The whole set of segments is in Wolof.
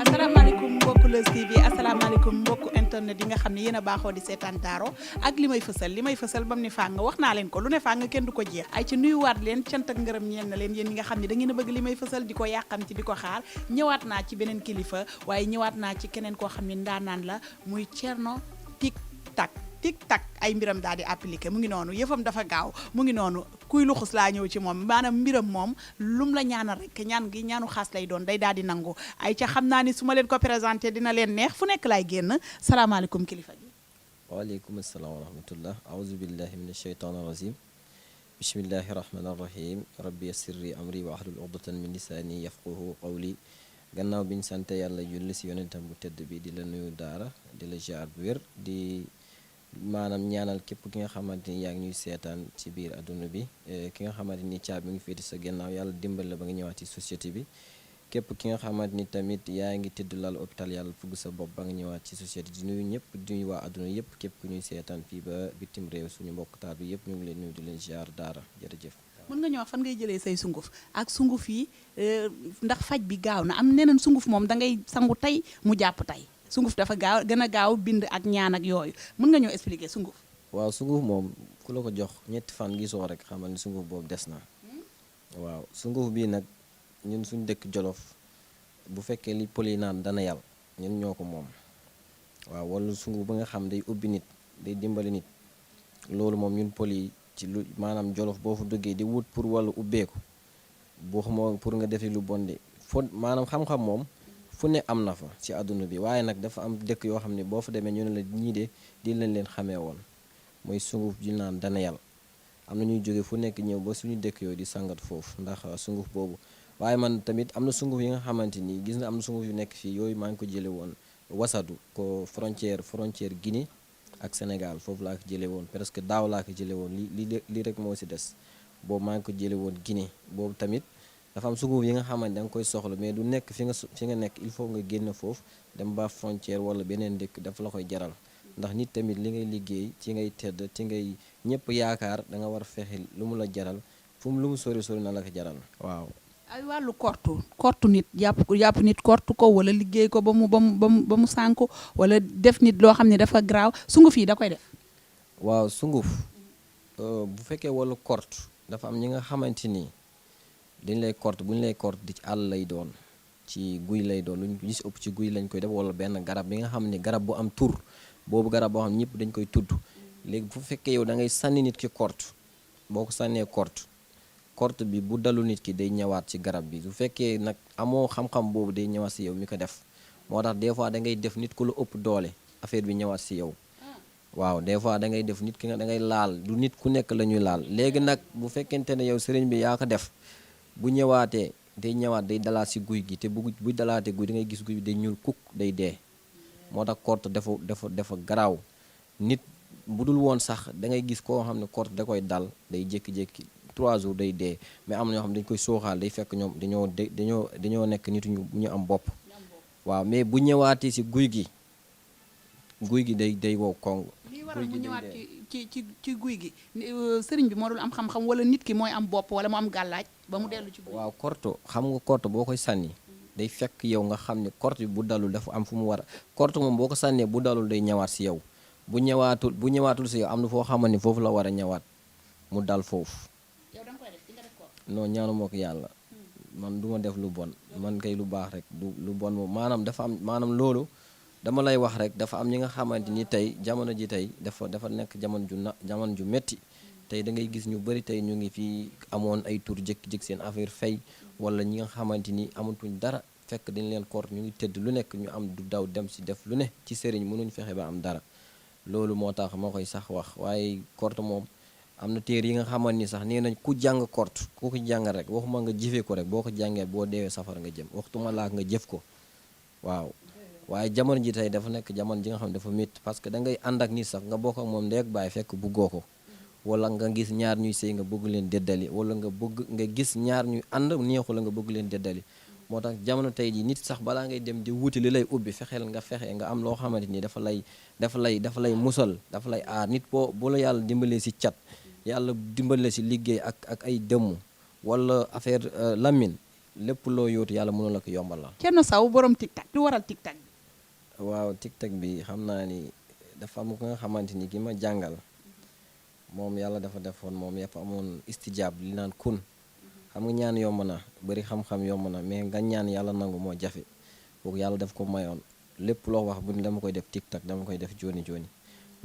asalaamaaleykum mbokku Leuz TV asalaamaaleykum mbokku internet yi nga xam ne yéen a baaxoo di seetaan Daaro ak li may fësal bam ni fàng wax naa leen ko lu ne fàng kenn du ko jeex ay ci nuyuwaat leen cant ak ngërëm ñeel na leen yéen ñi nga xam ne da ngeen a bëgg li may fësal di ko yàqamti di ko xaar ñëwaat naa ci beneen kilifa waaye ñëwaat naa ci keneen koo xam ne ndaanaan la muy Thierno Tic Tac ay mbiram daal di appliqué mu ngi noonu yëfam dafa gaaw mu ngi noonu kuy luxus laa ñëw ci moom maanaam mbiram moom lum la ñaanal rek ñaan gi ñaanu xaas lay doon day daal di nangu ay ca xam naa ni su ma leen ko présenté dina leen neex fu nekk laay génn salaamaaleykum kilifa gi. waaleykum asalaam wa rahmatullah aouzu billahi min asheytaani rajim bismillahi rahmaani rahim rabbi yassirri amri wa ahlul uqdatan min lisaani yafqahu qawli gannaaw biñ sante yàlla julli si yonentam bu tëdd bi di la nuyu daara di la jaar bu wér di maanaam ñaanal képp ki nga xamante ni yaa ngi ñuy seetaan ci biir adduna bi ki nga xamante ni caabi mi ngi féeti sa gannaaw yàlla dimbal la ba nga ñëwaat ci société bi képp ki nga xamante ni tamit yaa ngi tëdd lal hôpital yàlla fugg sa bopp ba nga ñëwaat ci société di nuyu ñëpp di nuyu waa adduna yëpp képp ku ñuy seetaan fii ba bitim réew suñu mbokk taal bi yëpp ñu ngi leen nuyu di leen ziar daara jërëjëf. mën nga ñëw fan ngay jëlee say sunguf ak sunguf yi ndax faj bi gaaw na am neneen sunguf moom da ngay sangu tey mu jàpp tey sunguf dafa gaaw gën a gaaw bind ak ñaan ak yooyu mën nga ñëw expliquer sunguf. waaw sunguf moom ku la ko jox ñetti fan gisoo rek xamal ni sunguf boobu des na waaw sunguf bii nag ñun suñ dëkk Jolof bu fekkee li poli naan dana yàlla ñun ñoo ko moom waaw wala sunguf ba nga xam day ubbi nit day dimbali nit loolu moom ñun poli ci lu maanaam Jolof boo fa duggee di wut pour wàllu ubbeeku boo xamoo pour nga defi lu bon de fo maanaam xam-xam moom fu ne am na fa ci àdduna bi waaye nag dafa am dëkk yoo xam ne boo fa demee ñu ne la ñii de di lañ leen xamee woon mooy sunguf ji naan dana yàlla am na ñuy jóge fu nekk ñëw ba suñu dëkk yooyu di sangat foofu ndax sunguf boobu waaye man tamit am na sunguf yi nga xamante ni gis nga am na sunguf yu nekk fii yooyu maa ngi ko jële woon wasadu ko frontière Guinée ak Sénégal foofu laa ko jële woon presque daaw laa ko jële woon li rek moo si des boobu maa ngi ko jële woon Guinée boobu tamit dafa am sunguf yi nga xamante da nga koy soxla mais du nekk fi nga nekk il faut nga génn foofu dem ba frontière wala beneen dëkk dafa la koy jaral ndax nit tamit li ngay liggéey ci ngay tedd ci ngay ñëpp yaakaar da nga war a fexe lu mu la jaral fu mu lu mu sori na la ko jaral waaw. ay wàllu kortu nit jàpp nit kortu ko wala liggéey ko ba mu sànku wala def nit loo xam ne dafa graaw sunguf yi da koy def. waaw sunguf bu fekkee wàllu kort dafa am ñi nga xamante ni. dañ lay kort bu ñu lay kort di ci àll lay doon ci guy lay doon lu ñu gis ëpp ci guy lañ koy def wala benn garab bi nga xam ne garab bu am tur boobu garab boo xam ne ñëpp dañ koy tudd léegi bu fekkee yow da ngay sànni nit ki kort boo ko sànnee kort bi bu dalu nit ki day ñëwaat ci garab bi su fekkee nag amoo xam-xam boobu day ñëwaat si yow mi ko def moo tax des fois da ngay def nit ku la ëpp doole affaire bi ñëwaat si yow waaw des fois da ngay def nit ki nga da ngay laal du nit ku nekk la ñuy laal léegi nag bu fekkente ne yow sëriñ bi yaa ko def bu ñëwaatee day ñëwaat day dalaat si guy gi te bu dalaatee guy da ngay gis guy bi day ñuul kukk day dee moo tax kort dafa garaaw nit bu dul woon sax da ngay gis koo xam ne kort da koy dal day jékki-jékki 3 jours day dee mais am na ñoo xam ne dañ koy sooxaal day fekk ñoom dañoo nekk nit ñu am bopp waaw mais bu ñëwaatee si guy gi day wow kong. lii waral mu ñëwaat ci guy gi sëriñ bi moo dul am xam-xam wala nit ki mooy am bopp wala mu am gàllaaj ba mu dellu ci guy. waaw korto xam nga korto boo koy sànni day fekk yow nga xam ne korto bi bu dalul dafa am fu mu war a korto moom boo ko sànnee bu dalul day ñëwaat si yow bu ñëwaatul si yow am na foo xamante ni foofu la war a ñëwaat mu dal foofu. yow da nga koy def di nga def ko. non ñaanu moo ko yàlla man du ma def lu bon man kay lu baax rek du lu bon moom maanaam dafa am maanaam loolu. dama lay wax rek dafa am ñi nga xamante ni tey jamono ji tey dafa nekk jamono ju metti tey da ngay gis ñu bëri tey ñu ngi fii amoon ay tur jékki-jékki seen affaire fay wala ñi nga xamante ni amatuñ dara fekk dañ leen koor ñu ngi tëdd lu nekk ñu am du daw dem si def lu ne ci sëriñ mënuñ fexe ba am dara loolu moo tax ma koy sax wax waaye kort moom am na téere yi nga xamante ni sax nee nañ ku jàng kort ku ko jàng rek waxuma nga jëfee ko rek boo ko jàngee boo deewee safara nga jëm waxtuma laak nga jëf ko waaw waaye jamono ji tey dafa nekk jamono ji nga xam ne dafa métti parce que da ngay ànd ak nit sax nga bokk ak moom ndey ak baay fekk buggoo ko wala nga gis ñaar ñuy sëy nga bëgg leen déddali wala nga gis ñaar ñuy ànd neexu la nga bëgg leen déddali moo tax jamono tey jii nit sax balaa ngay dem di wuti li lay ubbi fexeel nga fexe nga am loo xamante ni dafa lay musal dafa lay aar nit boo la yàlla dimbalee si cat yàlla dimbalee si liggéey ak ay dëmm wala affaire lamine lépp loo yóotu yàlla mënul la ko yombalal. Thierno Sow borom TikTok du waral TikTok bi. waaw TikTok bi xam naa ni dafa am ko nga xamante ni ki ma jàngal moom yàlla dafa defoon moom dafa amoon istijaab li naan kun xam nga ñaan yomb na bari xam-xam yomb na mais nga ñaan yàlla nangu moo jafe kooku yàlla daf ko mayoon lépp loo wax bu ne dama koy def TikTok dama koy def joni joni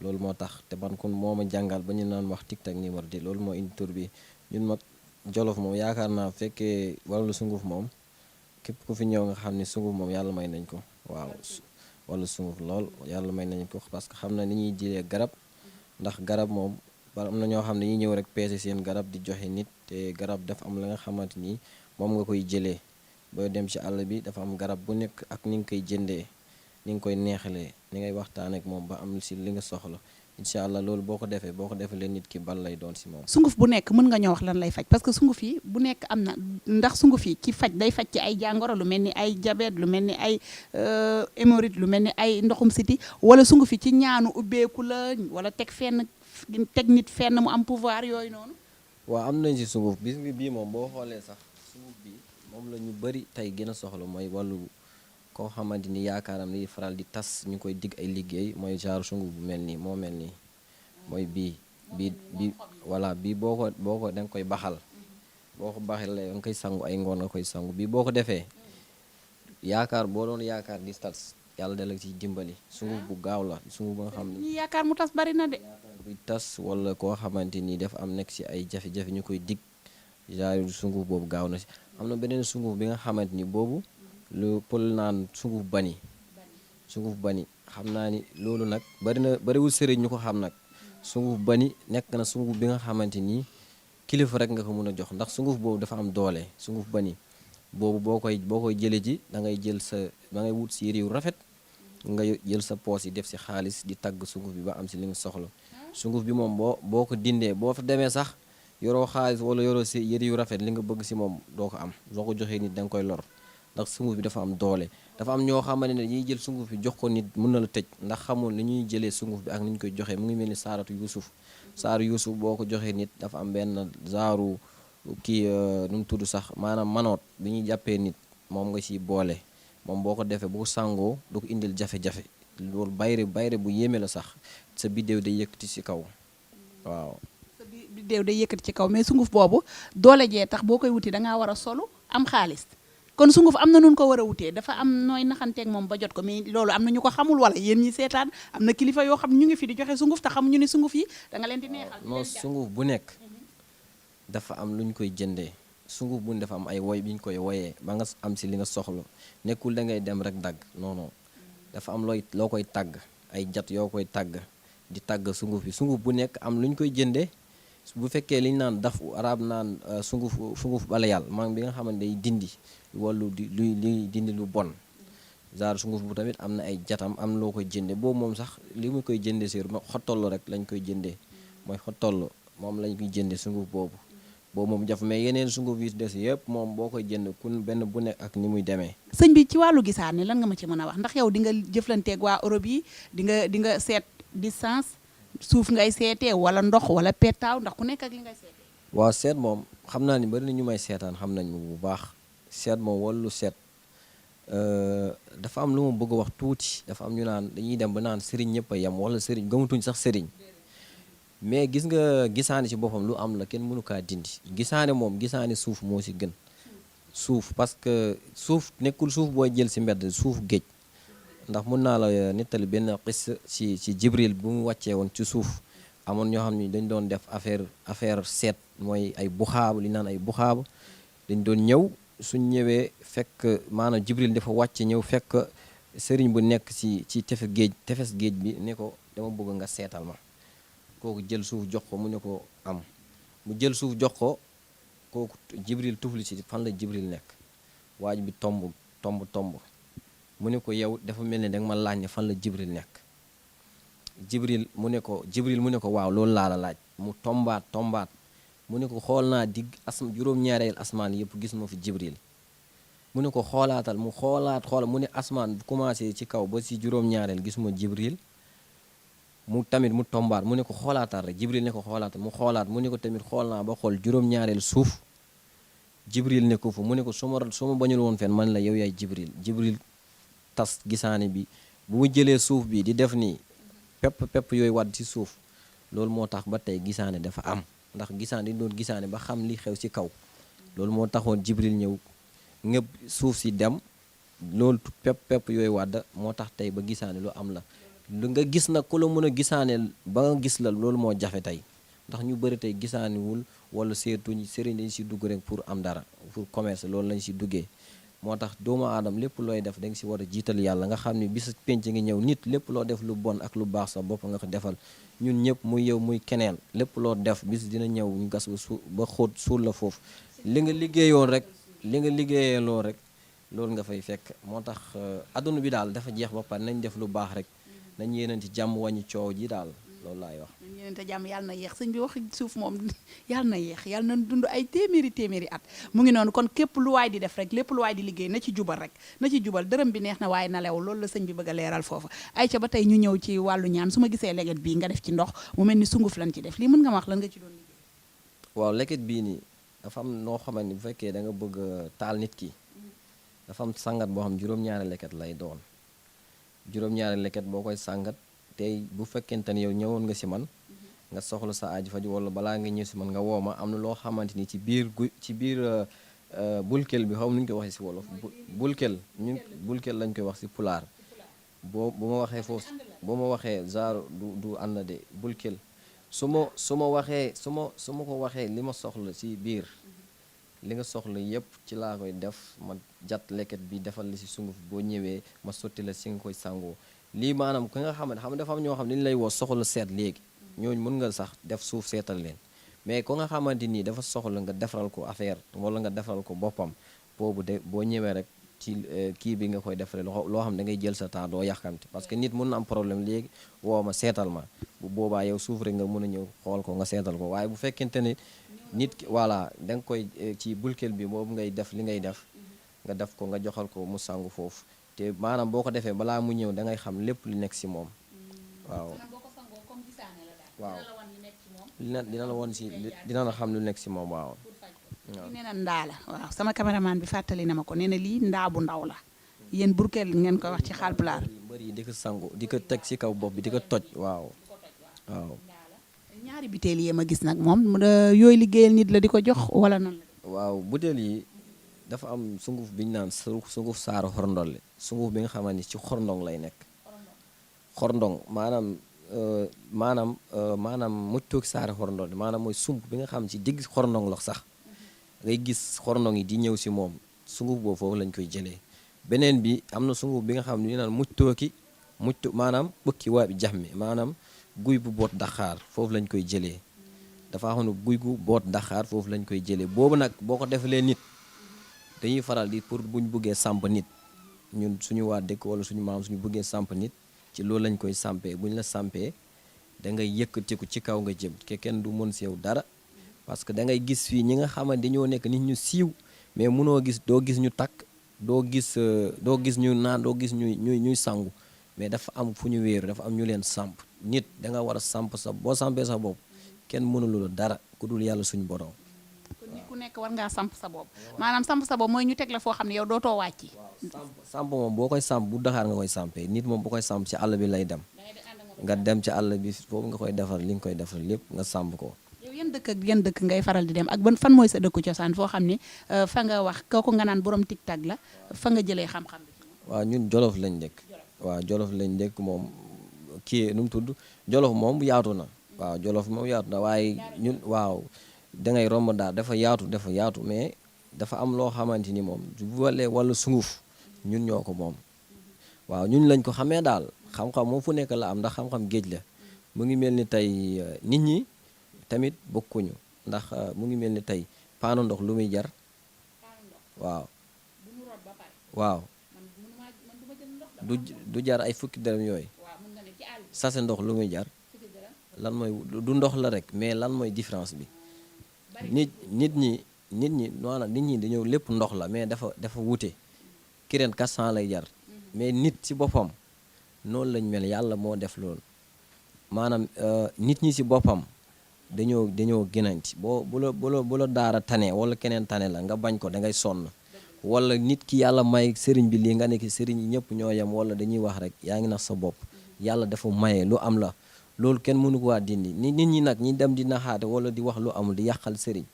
loolu moo tax te man kun moo ma jàngal ba ñu naan wax TikTok numéro 10 loolu moo indi tur bi ñun mag Jolof moom yaakaar naa fekkee wàllu sunguf moom képp ku fi ñëw nga xam ni sunguf moom yàlla may nañ ko waaw wàllu sunguf lool yàlla may nañ ko parce que xam na ni ñuy jëlee garab ndax garab moom ba am na ñoo xam ne ñuy ñëw rek peese seen garab di joxe nit te garab dafa am la nga xamante ni moom nga koy jëlee booy dem ci àll bi dafa am garab bu nekk ak ni nga koy jëndee ni nga koy neexalee ni ngay waxtaan ak moom ba am si li nga soxla incha allah loolu boo ko defee nit ki bal lay doon si moom. sunguf bu nekk mën nga ñoo wax lan lay faj parce que sunguf yi bu nekk am na ndax sunguf yi ki faj day faj ci ay jàngoro lu mel ni ay diabète lu mel ni ay hémorroïde lu mel ni ay ndoxum siti wala sunguf yi ci ñaanu ubbeeku la wala teg nit fenn mu am pouvoir yooyu noonu. waaw am nañ si sunguf bis bii moom boo xoolee sax sunguf bi moom la ñu bëri tey gën a soxla mooy wàllu koo xamante ni yaakaaram ni faral di tas ñu koy digg ay liggéey mooy genre sunguf bu mel nii moo mel nii mooy bii voilà bii boo ko da nga koy baxal boo ko baxalee da nga koy sangu ay ngoon nga koy sangu bii boo ko defee boo doon yaakaar di tas yàlla dala ci dimbali sunguf bu gaaw la sunguf ba nga xam ne ñi yaakaar mu tas bari na de. buy tas wala koo xamante ni dafa am nekk ci ay jafe-jafe ñu koy dig genre sunguf boobu gaaw na si am na beneen sunguf bi nga xamante ni boobu lu pël naan sunguf bani xam naa ni loolu nag bariwul sëriñ ñu ko xam nag sunguf bani nekk na sunguf bi nga xamante ni kilifa rek nga ko mën a jox ndax sunguf boobu dafa am doole sunguf bani boobu boo koy jële ji da ngay wut si yére yu rafet nga jël sa poos yi def si xaalis di tagg sunguf bi ba am si li nga soxla sunguf bi moom boo ko dindee boo fa demee sax yoroo xaalis wala yoroo si yére yu rafet li nga bëgg si moom doo ko am soo ko joxee nit da nga koy lor ndax sunguf bi dafa am doole dafa am ñoo xamante ne ñuy jël sunguf bi jox ko nit mën na la tëj ndax xamul ni ñuy jëlee sunguf bi ak ni ñu koy joxee mu ngi mel ni saaru yuusuf boo ko joxee nit dafa am benn zaaru kii nu mu tudd sax maanaam manoot bi ñuy jàppee nit moom nga ciy boole moom boo ko defee bu ko sangoo du ko indil jafe-jafe loolu bayre bu yéeme la sax sa biddéew day yëkkati ci kaw waaw. sa biddéew day yëkkati ci kaw mais sunguf boobu doole jee tax boo koy wuti da ngaa war a solu am xaalis kon sunguf am na nun ko war a wutee dafa am nooy naxanteeg moom ba jot ko mais loolu am na ñu ko xamul wala yéen ñi seetaan am na kilifa yoo xam ñu ngi fi di joxe sunguf te xamuñu ne sunguf yi da nga leen di neexal. non sunguf bu nekk dafa am lu ñu koy jëndee sunguf bu ne dafa am ay woy bi ñu koy woyee ba nga am si li nga soxla nekkul da ngay dem rek dagg non dafa am loo koy tàgg ay jat yoo koy tàgg di tàgg sunguf bi sunguf bu nekk am lu ñu koy jëndee bu fekkee li ñu naan daf arab naan sunguf bala yàlla man bi nga xamante day dindi wàllu luy dindi lu bon genre sunguf bu tamit am na ay jatam am loo koy jënde boobu moom sax li mu koy jënde si xottollu rek lañ koy jëndee mooy xottollu moom lañ koy jënde sunguf boobu moom jaf mais yeneen sunguf yi des yëpp moom boo koy jënd kun benn bu nekk ak ni muy demee. sëñ bi ci wàllu gisaane lan nga ma ci mën a wax ndax yow di nga jëflanteeg waa Europe yi di nga seet distance suuf ngay seetee wala ndox wala petaaw ndax ku nekk ak li ngay seetee. waaw seet moom xam naa ni bari na ñu may seetaan xam nañ bu baax seet moom wàllu seet dafa am lu ma bëgg a wax tuuti dafa am ñu naan dañuy dem ba naan sëriñ ñëpp a yem wala sëriñ gëmatuñ sax sëriñ. mais gis nga gisaane ci boppam lu am la kenn mënu kaa dindi gisaane suuf moo ci gën suuf parce que suuf nekkul suuf booy jël ci mbedd suuf géej ndax mun naa la nettali benn xis ci Jibril bu mu wàccee woon ci suuf amoon ñoo xam ne dañ doon def affaire seet mooy ay buxaab li naan ay buxaab dañ doon ñëw suñ ñëwee fekk maanaam Jibril dafa wàcce ñëw fekk sëriñ bu nekk ci tefes géej bi ne ko dama bëgg nga seetal ma kooku jël suuf jox ko mu ne ko am mu jël suuf jox ko kooku Jibril tufli ci fan la Jibril nekk waaj bi tomb mu ne ko yow dafa mel ne danga ma laaj ne fan la Jibril nekk Jibril mu ne ko waaw loolu laa la laaj mu tombaat mu ne ko xool naa digg juróom-ñaareel asmaan yëpp gis ma fi Jibril mu ne ko xoolaatal mu xool mu ne asmaan bu commencé ci kaw ba si juróom-ñaareel gisuma Jibril mu tamit mu tombaat mu ne ko xoolaatal rek Jibril ne ko xoolaatal mu xoolaat mu ne ko tamit xool naa ba xool juróom-ñaareel suuf Jibril ne ko fa mu ne ko su ma bañul woon fen man la yow yaay Jibril tas gisaane bi bu mu jëlee suuf bi di def nii pepp yooyu wadd ci suuf loolu moo tax ba tey gisaane dafa am ndax gisaane di doon gisaane ba xam li xew ci kaw loolu moo taxoon Jibril ñëw ngëb suuf si dem loolu pepp yooyu wadd moo tax tey ba gisaane lu am la lu nga gis nag ku la mën a gisaane ba nga gis la loolu moo jafe tey ndax ñu bëri tey gisaaniwul wala seetuñ sëriñ dañ si dugg rek pour am dara pour commerce loolu lañ si duggee moo tax doomu aadama lépp looy def da nga si war a jiital yàlla nga xam ne bis penc ngi ñëw nit lépp loo def lu bon ak lu baax sa bopp nga ko defal ñun ñëpp muy yow muy keneen lépp loo def bis dina ñëw ñu gas ba xóot suul la foofu li nga liggéeyoon rek li nga liggéeyaloo rek loolu nga fay fekk moo tax adduna bi daal dafa jeex ba pare nañ def lu baax rek nañ yéenanti jàmm wàññi coow ji daal loolu laay wax. nañ yéenante jàmm yàlla na yéex sëñ bi wax suuf moom yàlla na yéex yàlla na dund ay téeméeri at mu ngi noonu kon képp lu waay di def rek lépp lu waay di liggéey na ci jubal rek na ci jubal dërëm bi neex na waaye na lew loolu la sëñ bi bëgg a leeral foofu ay ca ba tey ñu ñëw ci wàllu ñaan su ma gisee leget bii nga def ci ndox mu mel ni sunguf lan ci def lii mën nga ma wax lan nga ci doon liggéey. waaw leget bii nii dafa am noo xamante ni bu fekkee da nga bëgg taal nit ki dafa am sangat boo xam juróom-ñaari leket lay doon juróom-ñaari leket boo koy sangat tey bu fekkente ni yow ñëwoon nga si man nga soxla sa aaju faju wala balaa nga ñëw si man nga woo ma am na loo xamante ni ci biir bulkel bi xaw ma nu ñu koy waxee si wolof bulkel lañ koy wax si pulaar bu ma waxee foofu bu ma waxee genre du ànd de bulkel su ma ko waxee li ma soxla si biir li nga soxla yépp ci laa koy def ma jat leket bi defal la si sunguf boo ñëwee ma sotti la si nga koy sangoo lii maanaam ki nga xam ne dafa am ñoo xam ne dañu lay woo soxla seet léegi ñooñu mën nga sax def suuf seetal leen mais ko nga xamante nii dafa soxla nga defaral ko affaire wala nga defaral ko boppam boobu de boo ñëwee rek ci kii bi nga koy defaree loo xam ne da ngay jël sa temps doo yàkkamti parce que nit mën na am problème léegi woo ma seetal ma bu boobaa yow suuf rek nga mën a ñëw xool ko nga seetal ko waaye bu fekkente ne nit ki voilà da nga koy ci bulkel bi boobu ngay def li ngay def nga def ko nga joxal ko mu sangu foofu te maanaam boo ko defee balaa mu ñëw da ngay xam lépp lu nekk si moom waaw waaw dina la woon si dina la xam lu nekk si moom waaw nee na ndaa la waaw sama caméraman bi fàttali na ma ko nee na lii ndaa bu ndaw la yéen burkel ngeen koy wax ci Haalpulaar mbër yi di ko sangu di ko teg si kaw bopp bi di ko toj waaw ñaari butéel yi ma gis nag moom yooyu liggéeyal nit la di ko jox wala nan la waaw butéel yi dafa am sunguf bi ñu naan sunguf saaru xorndolle sunguf bi nga xamante ni ci xorndong lay nekk xorndong maanaam muctoog saaru xorndolle maanaam mooy sunguf bi nga xam ci digg xorndong la sax ngay gis xorndong yi di ñëw si moom sunguf boobu foofu lañ koy jëlee beneen bi am na sunguf bi nga xam ne ñu naan muctu maanaam bëkki waa bi jax mi maanaam guy bu boot daxaar foofu lañ koy jëlee dafa xam ne guy gu boot daxaar foofu lañ koy jëlee boobu nag boo ko defalee nit dañuy faral di pour buñ bëggee samp nit ñun suñu waa dëkk wala suñu maam suñu bëggee samp nit ci loolu lañ koy sampee buñ la sampee da ngay yëkkatiku ci kaw nga jëm ke kenn du mën si yow dara parce que da ngay gis fii ñi nga xamante dañoo nekk nit ñu siiw mais mënoo gis doo gis ñu takk doo gis ñu naan doo gis ñuy sangu mais dafa am fu ñu wéeru dafa am ñu leen samp nit da nga war a samp sa boo sampee sa bopp kenn mënulu la dara ku dul yàlla suñu borom. kon nit ku nekk war ngaa samp sa bopp maanaam samp sa bopp mooy ñu teg la foo xam ne yow dootoo wàcci. samp moom boo koy samp bu daxaar nga koy sampee nit moom boo koy samp ci àll bi lay dem nga dem ci àll bi foofu nga koy defar li nga koy defar lépp nga samp ko. yow yan dëkk ak yan dëkk ngay faral di dem ak ban fan mooy sa dëkku cosaan foo xam ne fa nga wax kooku nga naan borom tic-tac la fa nga jëlee xam-xam bi. waaw ñun jolof lañ dëkk. waaw jolof lañ dëkk moom kii nu mu tudd jolof moom yaatu na waaw jolof moom yaatu na waaye ñun waaw dangay romb daal dafa yaatu mais dafa am loo xamante ni moom bu walee wala sunguf ñun ñoo ko moom waaw ñun lañ ko xamee daal xam-xam moom fu nekk la am ndax xam-xam géej la mu ngi mel ni tey nit ñi tamit bokkuñu ndax mu ngi mel ni tey paanu ndox lu muy jar waaw du jar ay fukki dërëm yooyu sase ndox lu muy jar lan mooy du ndox la rek mais lan mooy différence bi nit ñi maanaam nit ñi dañoo lépp ndox la mais dafa wute kireen 400 lay jar mais nit ci boppam noonu lañ mel yàlla moo def loolu maanaam nit ñi ci boppam dañoo gënanti bu la daara tane wala keneen tane la nga bañ ko da ngay sonn wala nit ki yàlla may sëriñ bi lii nga nekk sëriñ yi ñëpp ñoo yem wala dañuy wax rek yaa ngi nax sa bopp yàlla dafa maye lu am la loolu kenn mënu ko waa dindi nit ñi nag ñi dem di naxaate wala di wax lu amul di yàqal sëriñ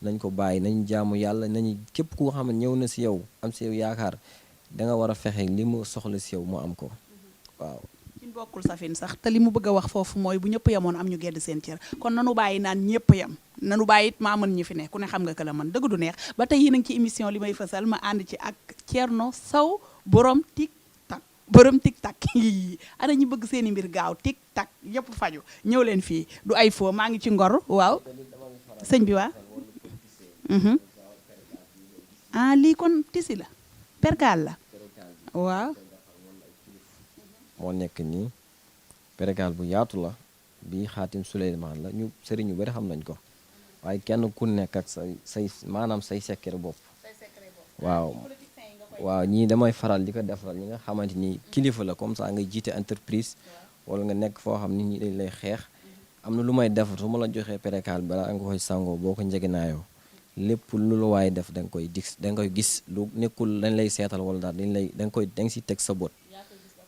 nañ ko bàyyi nañ jaamu yàlla nañu képp ku xam ne ñëw na si yow am si yow yaakaar da nga war a fexe li mu soxla si yow mu am ko waaw. ci bokkul safin sax te li mu bëgg a wax foofu mooy bu ñëpp yemoon am ñu gedd seen cër kon nanu bàyyi naan ñëpp yem nanu bàyyi it maa mën ñi fi ne ku ne xam nga que la man dëgg du neex ba tey yéen a ngi ci émission li may fësal ma ànd ci ak Thierno Sow borom TikTok borom TikTok ana ñi bëgg seen i mbir gaaw TikTok yëpp faju ñëw leen fii du ay foo maa ngi ci ngor waaw sëñ bi waa ah lii kon tisi la perkaal la waaw moo nekk nii perkaal bu yaatu la bii xaatim Suleymaan la ñu sëriñ yu bari xam nañ ko waaye kenn ku nekk ak say maanaam say secret bopp waaw ñii damay faral di ko defaral ñi nga xamante ni kilifa la comme ça nga jiite entreprise wala nga nekk foo xam nit ñi dañ lay xeex am na lu may defar su ma la joxee perkaal balaa nga koy sangoo boo ko njëginaayoo lépp lu la waaye def da nga koy gis lu nekkul dañ lay seetal wala daal da nga si teg sa bët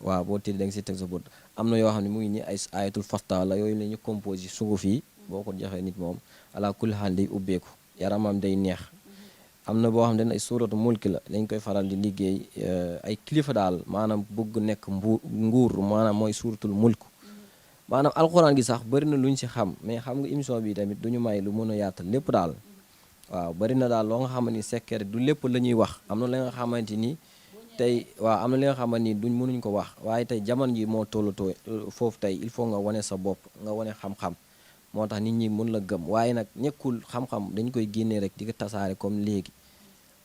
waaw boo tëddee da nga si teg sa bët am na yoo xam ne mu ngi nii ay ayatul fasta la yooyu la ñu composé sunguf yi boo ko joxee nit moom ala kulli xaal day ubbeeku yaramam day neex am na boo xam ne ay suuratu mulki la dañ koy faral di liggéey ay kilifa daal maanaam bëgg nekk nguur maanaam mooy suuratul mulk maanaam alxuraan gi sax bëri na lu ñu si xam mais xam nga émission bi tamit du ñu may lu mën a yaatal lépp daal waaw bëri na daal loo nga xamante ni secret du lépp la ñuy wax am na la nga xamante ni tey waaw am na li nga xamante ni duñ mënuñ ko wax waaye tey jamono ji moo tollatoo foofu tey il faut nga wane sa bopp nga wane xam-xam moo tax nit ñi mën la gëm waaye nag nekkul xam-xam dañ koy génnee rek di ko tasaare comme léegi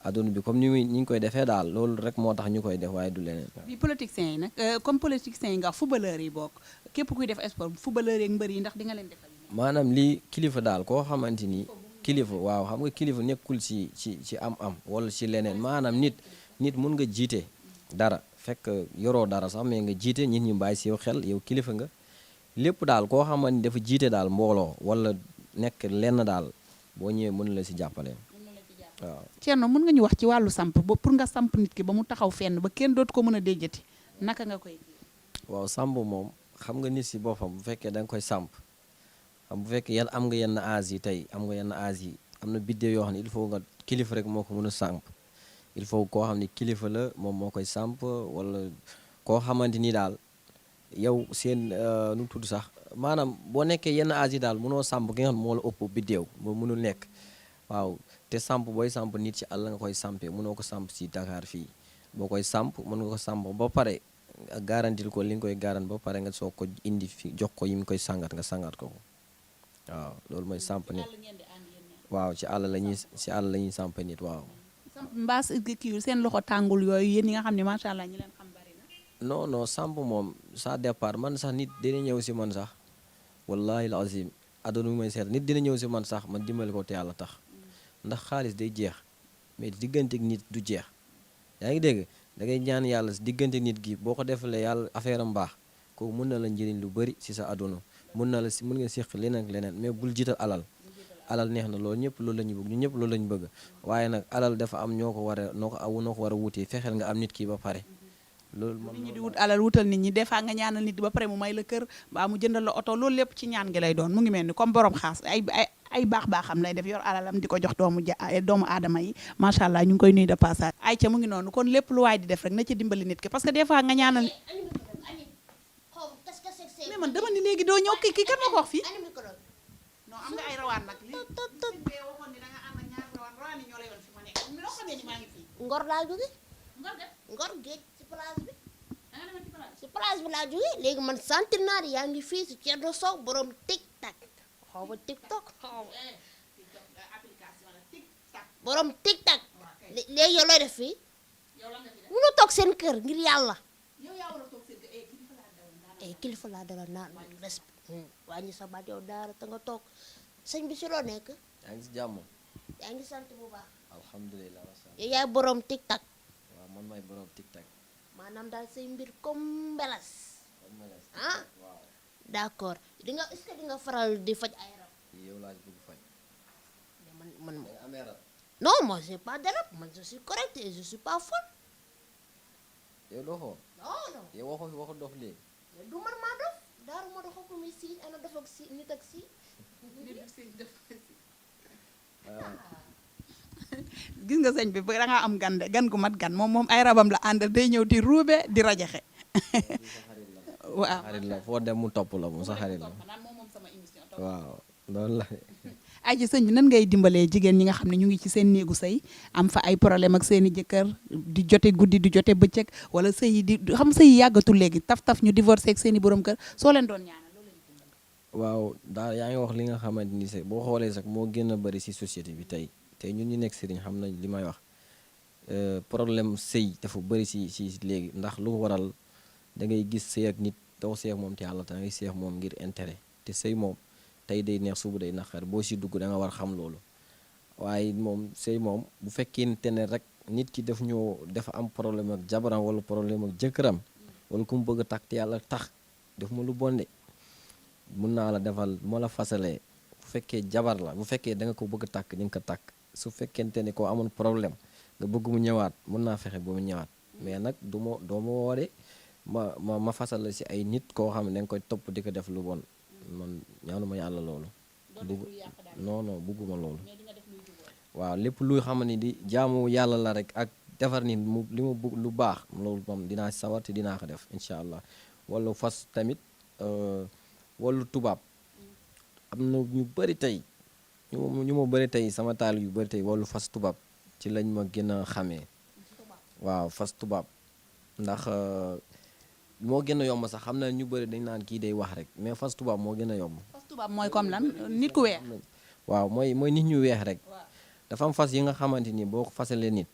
adduna bi comme ni ñu koy defee daal loolu rek moo tax ñu koy def waaye du leneen. bi politiciens yi nag comme politiciens yi nga footballeur yi bokk képp kuy def sport footballeur yi ak mbër yi ndax di nga leen defal. maanaam lii kilifa daal koo xamante ni kilifa waaw xam nga kilifa nekkul ci am-am wala ci leneen maanaam nit mun nga jiite dara fekk yoroo dara sax mais nga jiite nit ñi bàyyi si yow xel yow kilifa nga lépp daal koo xamante ni dafa jiite daal mbooloo wala nekk lenn daal boo ñëwee mën la si jàppale. waaw Thierno mën nga ñu wax ci wàllu samp ba pour nga samp nit ki ba mu taxaw fenn ba kenn dootu ko mën a déjjati naka nga koy. waaw samp moom xam nga nit si boppam bu fekkee da nga koy samp bu fekkee am nga yenn âge yi tey am nga yenn âge yi am na biddéew yoo xam ne il faut nga kilifa rek moo ko mën a samp il faut koo xam ne kilifa la moom moo koy samp wala koo xamante ni daal yow seen nu mu tudd sax maanaam boo nekkee yenn âge yi daal mënoo samp ki nga xam moo la ëpp biddéew moo mënul nekk waaw te samp booy samp nit ci àll nga koy sampee mënoo ko samp ci Dakar fii boo koy samp mën nga ko samp ba pare garantil ko li nga koy garant ba pare nga soo ko indi fi jox ko yi mu koy sangat nga sangat ko waaw loolu mooy samp nit waaw ci àll la ñuy samp nit waaw. mbaas kii seen loxo tàngul yooyu yéen ñi nga xam ne macha allah ñi leen xam bari na. non samp moom ça départ man sax nit dina ñëw si man sax wallahi al azim aduna bi may seet nit dina ñëw si man sax man dimbali ko te yàlla tax ndax xaalis day jeex mais diggante nit du jeex yaa ngi dégg da ngay ñaan yàlla diggante nit gi boo ko defalee yàlla affaire am baax kooku mun na la njëriñ lu bëri si sa aduna mun nga séq leneen ak leneen mais bul jiital alal neex na loolu ñëpp loolu la ñu bëgg ñu ñëpp loolu la ñu bëgg waaye nag alal dafa am ñoo ko war a wutee fexeel nga am nit ki ba pare loolu nit ñi di wut alal wutal nit ñi des fois nga ñaanal nit ba pare mu may la kër mbaa mu jëndal la oto loolu lépp ci ñaan gi lay doon mu ngi mel ni comme borom xaas ay baax-baaxam lay def yor alalam di ko jox doomu aadama yi macha allah ñu ngi koy nuyu de passage ay ca mu ngi noonu kon lépp lu waay di def rek na ci dimbali nit ki parce que des fois nga ñaanal mais man dama ni léegi doo ñëw kii kan ma ko wax fii non am nga ay rawaan nag lii bee waxoon ni da nga am ak ñaar rawaan yi ñoo la yoon fi ma nekk loo xamee ni maa ngi fii Ngor laa jóge Ngor géej ci place bi ci place bi laa jóge léegi man sentir naa ne yaa ngi fii si Thierno Sow borom TikTok xaw ma TikTok borom TikTok léegi yow looy def fii mënu toog seen kër ngir yàlla kilifa laa dalal naan respect wàññi sa baat yow daara te nga toog sëñ bi si loo nekk yaa ngi si jàmm yaa ngi sant bu baax alhamdulilah yow yaay borom TikTok waaw man may borom TikTok. maanaam daal say mbir comme mbelas ah d'accord est-ce que di nga faral di faj ay rab yow laa bëgg faj. man da nga amee rab. non moi j'ai pas de rab man je suis correct et je suis pas folle yow doxoo. non yow waxu dof léegi. mais du man maa dof daaru ma dox ko muy si ana dof ak si nit ak si gis nga sëñ bi ba da ngaa am gan gu mat gan moom ay rabam la àndal day ñëw di ruube di rajaxe waaw xarit la foo dem mu topp la moom sa xarit la waaw loolu la. ay ci sëñ bi nan ngay dimbalee jigéen ñi nga xam ne ñu ngi ci seen néegu sëy am fa ay problème ak seeni jëkkër di jote guddi di jote bëccëg wala sëy yi sëy yi yàggatul léegi taf ñu divorcé ak seeni borom kër soo leen doon ñaanal loolu leen dimbal waaw daal yaa ngi wax li nga xamante ni sax boo xoolee sax moo gën a bëri ci société bi tey ñun ñu nekk sëriñ xam nañ li may wax problème sëy dafa bëri ci léegi ndax lu waral da ngay gis sëy ak nit doo sëy ak moom te yàlla te da ngay sëy ak moom ngir intérêt te sëy moom tey day neex suba day naqar boo ci dugg da nga war xam loolu waaye moom sëy moom bu fekkente ne rek nit ki dafa am problème ak jabaram wala problème ak jëkkëram wala ku mu bëgg a takk te yàlla tax def ma lu bonde mun naa la defal moo la fasalee bu fekkee jabar la bu fekkee da nga ko bëgg a takk di nga ko takk su fekkente ne koo amoon problème nga bëgg mu ñëwaat mun naa fexe ba mu ñëwaat mais nag doo ma woore ma fasal la ci ay nit koo xam ne da nga koy topp di ko def lu bon man ñaanu ma yàlla loolu. non bugguma loolu. waaw lépp luy xam ni di jaamu yàlla la rek ak defar ni li ma bëgg lu baax loolu moom dinaa sawar te dinaa ko def incha allah wala fas tamit wala tubaab am na ñu bëri tey ñu ma bëri tey sama taal yu bëri tey wala fas tubaab ci lañ ma gën a xamee waaw fas tubaab ndax moo gën a yomb sax xam na ñu bëri dañ naan kii day wax rek mais fas tubaab moo gën a yomb. fas tubaab mooy comme lan nit ku weex. waaw mooy nit ñu weex rek. dafa am fas yi nga xamante ni boo ko fasalee nit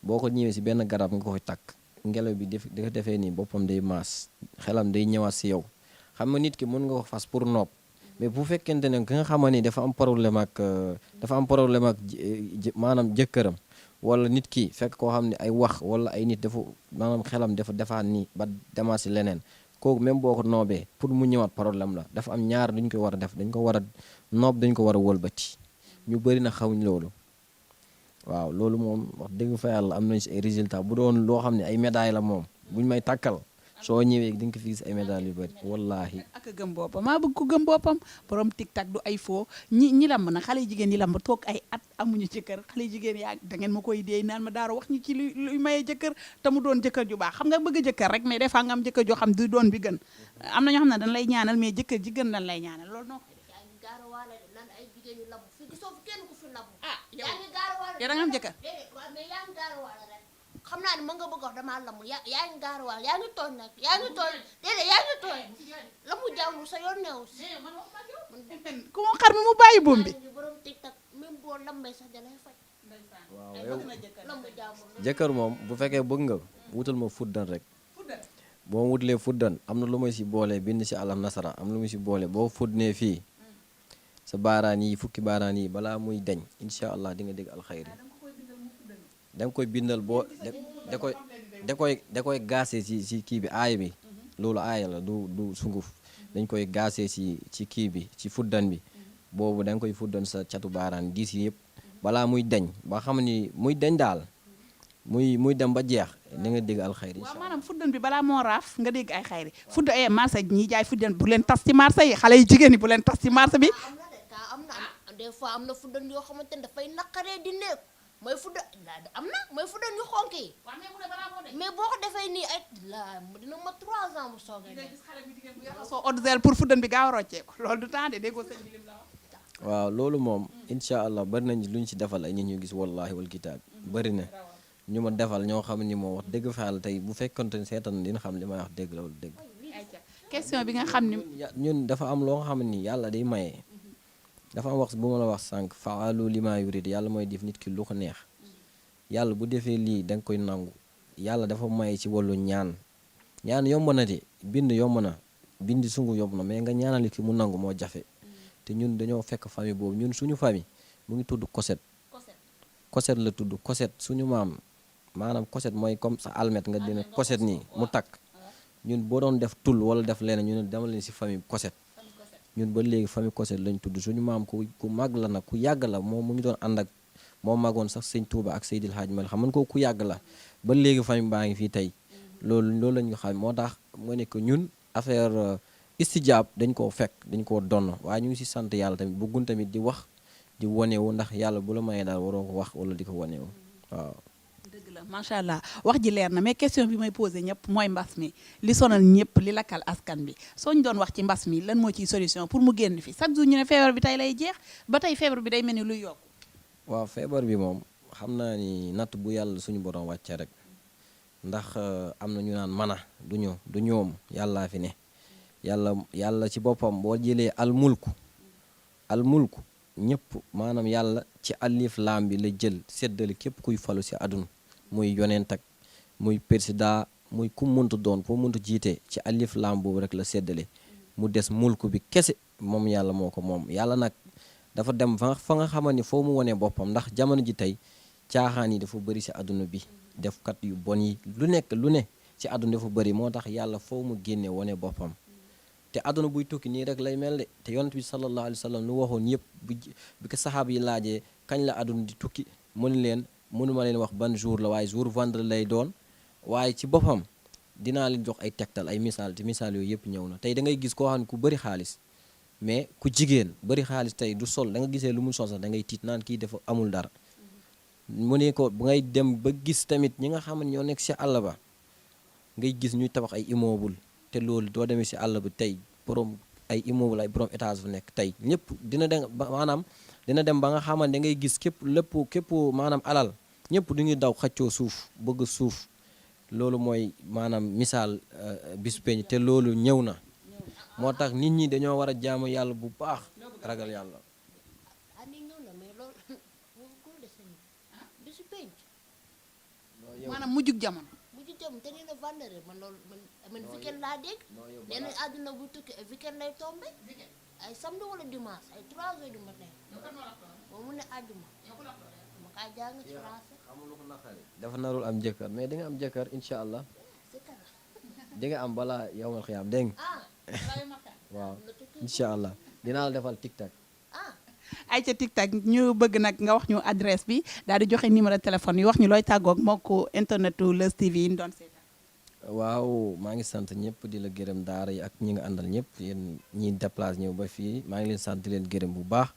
boo ko ñëwee ci benn garab nga koy takk ngelaw bi di ko defee nii boppam day maas xelam day ñëwaat ci yow xam nga nit ki mën nga ko fas pour noob mais bu fekkente ne ki nga xamante ni dafa am problème ak maanaam jëkkëram wala nit ki fekk koo xam ne ay wax wala ay nit dafa maanaam xelam dafa defaat nii ba demaat ci leneen kooku même boo ko noobee pour mu ñëwaat problème la dafa am ñaar duñ ko war a def dañ ko war a noob dañ ko war a wëlbati ñu bëri na xawuñ loolu waaw loolu moom wax dëgg fa yàlla am nañ ci ay résultats bu doon loo xam ne ay médailles la moom buñ may takkal soo ñëwee di nga ko fi gis ay médailles yu bëri wallaahi. ak a gëm boppam maa bëgg ko gëm boppam borom TikTok du ay foo ñi lamb nag xale jigéen ñi lamb toog ay at amuñu jëkkër xale jigéen yaa da ngeen ma koy deey naan ma daara wax ñu ci luy maye jëkkër te mu doon jëkkër ju baax xam nga bëgg jëkkër rek mais des fois nga am jëkkër joo xam du doon bi gën am na ñoo xam ne dañ lay ñaanal mais jëkkër ji gën dañ lay ñaanal loolu noo koy yow da nga am jëkkër xam naa ne ma nga bëgg wax damaa lamu yaa ngi gaaruwaal yaa ngi tooñ nag yaa ngi tooñ déedéet yaa ngi tooñ la mu jàmm sa yoon neew si ku mu xar mi mu bàyyi buum bi borom TikTok même boo lambee sax dalay faj waaw yow lamb jàmm jëkkër moom bu fekkee bëgg nga wutal ma fuddan rek boo wutalee fuddan am na lu may ci boole bind ci alam nasara am lu muy ci boole boo fuddnee fii sa baaraan yi fukki baaraan yi balaa muy deñ incha allah di nga dégg alxayri da nga koy bindal boo da koy gaasee ci kii bi aaya bi loolu aaya la du sunguf dañ koy gaasee ci kii bi ci fuddan bi boobu da nga koy fuddan sa catu baaraan diis yi yëpp balaa muy deñ ba xam ni muy deñ daal muy dem ba jeex da nga dégg alxayri. waaw maanaam fuddan bi balaa moo raaf nga dégg ay xayri fudda marché ñi jaay fuddan bu leen tas ci marché yi xale yi jigéen ñi bu leen tas ci marché bi am na des fois am na fuddan yoo xamante ne dafay naqaree di néeg mooy fuddan mooy fuddan yu xonk yi mais boo ko defee nii ay la dina ma 3 ans mu soogee soo ordinaire pour fuddan bi gaaw a roccee ko loolu du temps de déggoo sëñ bi lim la wax waaw loolu moom incha allah bari nañ luñ ci defal ay nit ñu gis wallahi wal kitaab bari na ñu ma defal ñoo xam ni moo wax dëgg fa yàlla tey bu fekkonte ne seetaan dina xam li may wax dëgg la wala dëgg question bi nga xam ni ñun dafa am loo xam ni yàlla day maye dafa am wax bu ma la wax sànq faalu li maa yurid yàlla mooy def nit ki lu ko neex yàlla bu defee lii da nga koy nangu yàlla dafa maye ci wàllu ñaan yomb na de bind yomb na bind sungu yomb na mais nga ñaanal ki mu nangu moo jafe te ñun dañoo fekk famille boobu ñun suñu famille mu ngi tudd Koset la tudd Koset suñu maam maanaam koset mooy comme sa almet nga dina koset nii mu takk ñun boo doon def tul wala def leneen ñu ne dama leen si famille koset ñun ba léegi famille koset lañ tudd suñu maam ku màgg la nag ku yàgg la moom mu ngi doon ànd ak moo magoon sax sëñ Touba ak Seydil Hadj Mal xam man ko ku yàgg la ba léegi famille baa ngi fii tey loolu lañu xam moo tax moo ne que ñun affaire istijaab dañ koo fekk dañ koo donn waaye ñu ngi si sant yàlla tamit bëggun tamit di wax di wanewu ndax yàlla bu la mayee daal waroo ko wax wala di ko wanewu waaw. dëgg la macha allah wax ji leer na mais question bi may posé ñëpp mooy mbas mi li sonal ñëpp li lakkal askan bi soo ñu doon wax ci mbas mi lan moo ciy solution pour mu génn fi chaque jour ñu ne feebar bi tey lay jeex ba tey feebar bi day mel ni luy yokku. waaw feebar bi moom xam naa ni natt bu yàlla suñu borom wàcce rek ndax am na ñu naan mana du ñoom yàllaa fi ne yàlla ci boppam boo jëlee almulku ñëpp maanaam yàlla ci alif laam bi la jël séddale képp kuy falu si àdduna muy yonent ak muy président muy ku muntu doon foo muntu jiite ci alif laam boobu rek la séddale mu des mulku bi kese moom yàlla moo ko moom yàlla nag dafa dem fa nga xamante ni foo mu wone boppam ndax jamono ji tey caaxaan yi dafa bëri si àdduna bi defkat yu bon yi lu ne ci àdduna dafa bëri moo tax yàlla foo mu génne wone boppam te àdduna buy tukki nii rek lay mel de te yonent bi sallallahu alayhi wa sallam lu waxoon yëpp bi ko saxaaba yi laajee kañ la àdduna di tukki mënuma leen wax ban jour la waaye jour vendredi lay doon waaye ci boppam dinaa leen jox ay tegtal ay misaal te misaal yooyu yëpp ñëw na tey da ngay gis koo xam ne ku bëri xaalis mais ku jigéen bëri xaalis tey du sol da nga gisee lu mu sol sax da ngay tiit naan kii dafa amul dara mu ne ko bu ngay dem ba gis tamit ñi nga xam ne ñoo nekk si àll ba ngay gis ñuy tabax ay immeuble te loolu doo demee si àll ba tey borom ay immeuble ay borom étage fu nekk tey ñëpp dina dem maanaam dina dem ba nga xamante da ngay gis képp maanaam alal ñëpp du ñuy daw xaccoo suuf bëgg suuf loolu mooy maanaam misaal bis peñ te loolu ñëw na moo tax nit ñi dañoo war a jaamu yàlla bu baax ragal yàlla. maanaam mujjug jamono. te nee na vendredi man weekend laa dégg nee na àdduna bu tukki weekend lay tombé ay samedi wala dimanche ay 3 heures du matin moom mu ne àjjuma ma kaa jàng ci français. dafa narul am jëkkër mais di nga am jëkkër incha allah di nga am balaa yowmal xiyaam dégg nga waaw incha allah dinaa la defal tiktak. ay ca TikTok ñu bëgg nag nga wax ñu adresse bi daal di joxe numéro téléphone yi wax ñu looy tàggoog mbokku internetu Leuz TV yi ñu doon seetaan. waaw maa ngi sant ñëpp di la gërëm daara yi ak ñi nga àndal ñëpp yéen ñiy déplacé ñëw ba fii maa ngi leen sant di leen gërëm bu baax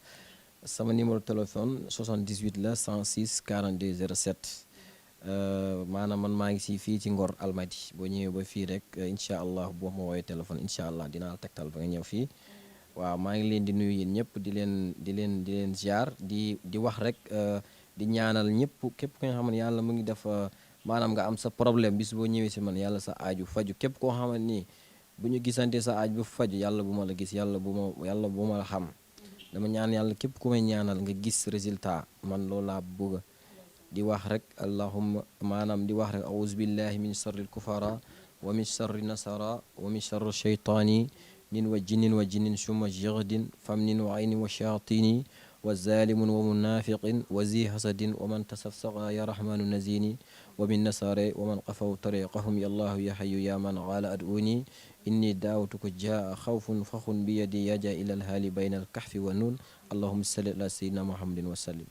sama numéro téléphone 78 la 106 42 07 maanaam man maa ngi si fii ci Ngor Almadi boo ñëwee ba fii rek incha allah boo ma woowee téléphone incha allah dinaa la tegtal ba nga ñëw fii. waaw maa ngi leen di nuyu yéen ñëpp di leen ziar di wax rek di ñaanal ñëpp képp ko nga xam ne yàlla mu ngi def maanaam nga am sa problème bis boo ñëwee si man yàlla sa aaju faju képp koo xam ne nii bu ñu gisante sa aaju bu faju yàlla bu ma la gis yàlla bu ma la xam dama ñaan yàlla képp ku may ñaanal nga gis résultat man loolu laa bëgg di wax rek allahumma maanaam di wax rek auzu billahi min sharril kufara wa min sharri nasara wa min sharri shaytani nin wa jinnin summa jigdin famnin wa aynin wa shayatini wa zalimun wa munafiqin wa zi hasadin wa man tasafsaqa ya rahmanu nazini wa min nasare wa man qafaw tariqahum ya allahu ya hayyu ya man qala ad'uni inni daawtuka jaa khawfun fakhun bi yadi yaja ila alhali bayna alkahfi wa nun allahumma salli ala sayyidina muhammadin wa sallim